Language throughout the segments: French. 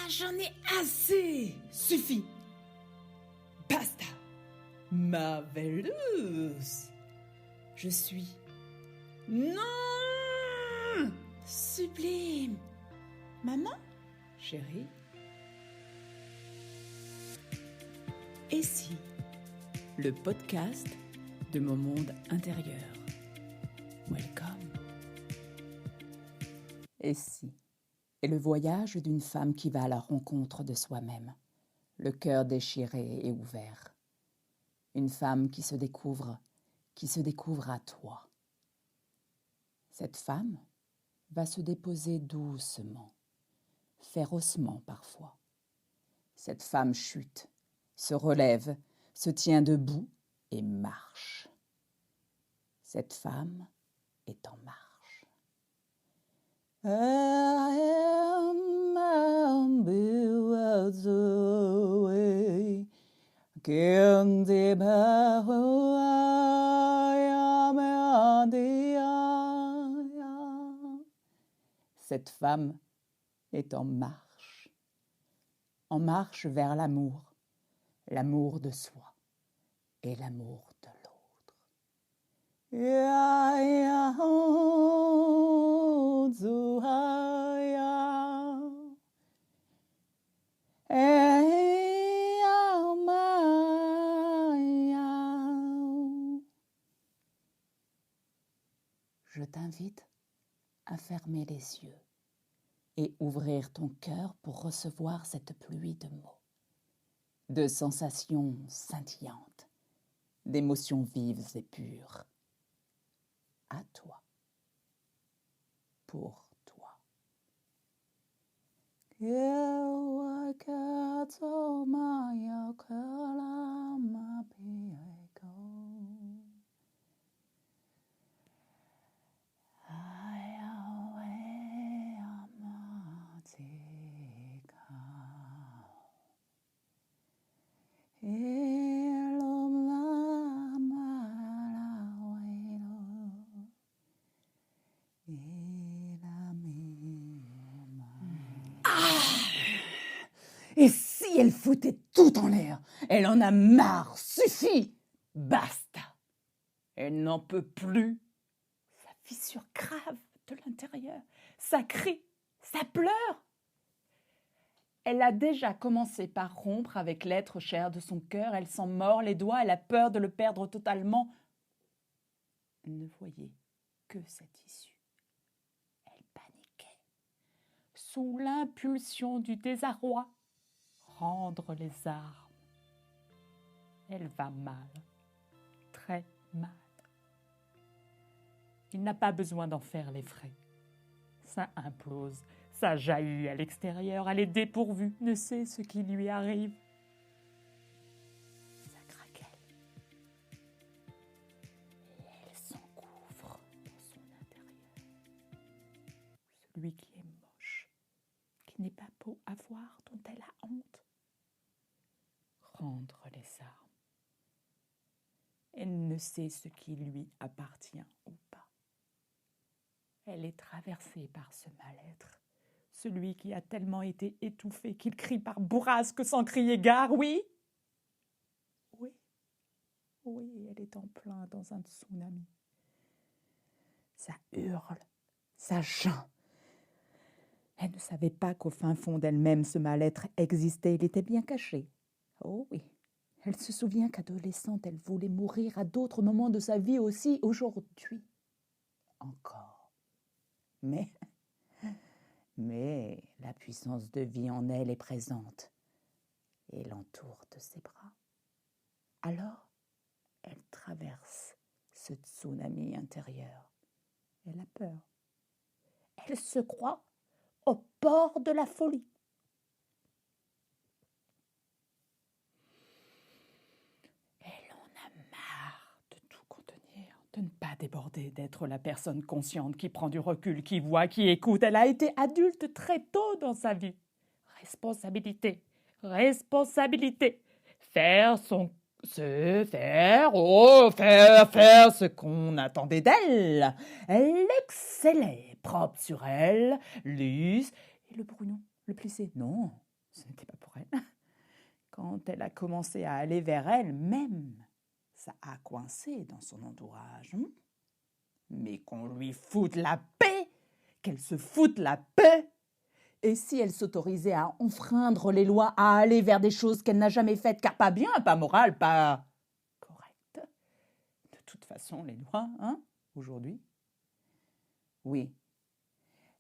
J'en ai assez. Suffit. Basta. Marvelous. Je suis... Non. Sublime. Maman, chérie. Et si, le podcast de mon monde intérieur. Welcome. Et si est le voyage d'une femme qui va à la rencontre de soi-même, le cœur déchiré et ouvert. Une femme qui se découvre à toi. Cette femme va se déposer doucement, férocement parfois. Cette femme chute, se relève, se tient debout et marche. Cette femme est en marche. I am away. Cette femme est en marche vers l'amour de soi et l'amour de l'autre. Je t'invite à fermer les yeux et ouvrir ton cœur pour recevoir cette pluie de mots, de sensations scintillantes, d'émotions vives et pures. À toi, pour toi. Et si elle foutait tout en l'air? Elle en a marre, suffit, basta. Elle n'en peut plus. Ça fissure grave de l'intérieur, ça crie, ça pleure. Elle a déjà commencé par rompre avec l'être cher de son cœur, elle s'en mord les doigts, elle a peur de le perdre totalement. Elle ne voyait que cette issue. Elle paniquait, sous l'impulsion du désarroi. Rendre les armes. Elle va mal, très mal. Il n'a pas besoin d'en faire les frais. Ça implose, ça jaillit à l'extérieur, elle est dépourvue, ne sait ce qui lui arrive. Ça craquelle. Et elle s'engouffre dans son intérieur. Celui qui est moche, qui n'est pas beau à voir, dont elle a honte. Rendre les armes. Elle ne sait ce qui lui appartient ou pas. Elle est traversée par ce mal-être, celui qui a tellement été étouffé qu'il crie par bourrasque sans crier gare, oui, elle est en plein dans un tsunami. Ça hurle, ça geint. Elle ne savait pas qu'au fin fond d'elle-même, ce mal-être existait, il était bien caché. Oh oui, elle se souvient qu'adolescente, elle voulait mourir à d'autres moments de sa vie aussi, aujourd'hui. Encore. Mais la puissance de vie en elle est présente et l'entoure de ses bras. Alors, elle traverse ce tsunami intérieur. Elle a peur. Elle se croit au bord de la folie. De ne pas déborder, d'être la personne consciente qui prend du recul, qui voit, qui écoute. Elle a été adulte très tôt dans sa vie. Responsabilité. Faire ce qu'on attendait d'elle. Elle excellait, propre sur elle, lisse. Et le brouillon, le plissé, non. Ce n'était pas pour elle. Quand elle a commencé à aller vers elle-même, ça a coincé dans son entourage. Mais qu'on lui foute la paix, qu'elle se foute la paix. Et si elle s'autorisait à enfreindre les lois, à aller vers des choses qu'elle n'a jamais faites, car pas bien, pas moral, pas correct. De toute façon, les lois, aujourd'hui. Oui,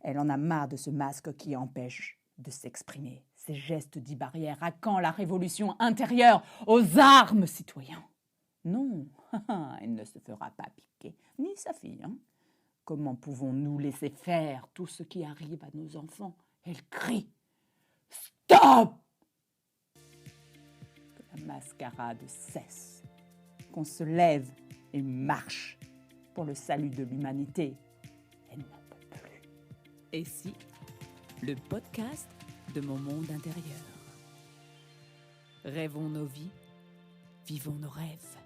elle en a marre de ce masque qui empêche de s'exprimer. Ces gestes dits barrières. À quand la révolution intérieure? Aux armes, citoyens! Non, elle ne se fera pas piquer, ni sa fille. Comment pouvons-nous laisser faire tout ce qui arrive à nos enfants? Elle crie « Stop !» Que la mascarade cesse, qu'on se lève et marche pour le salut de l'humanité. Elle n'en peut plus. Et si, le podcast de mon monde intérieur. Rêvons nos vies, vivons nos rêves.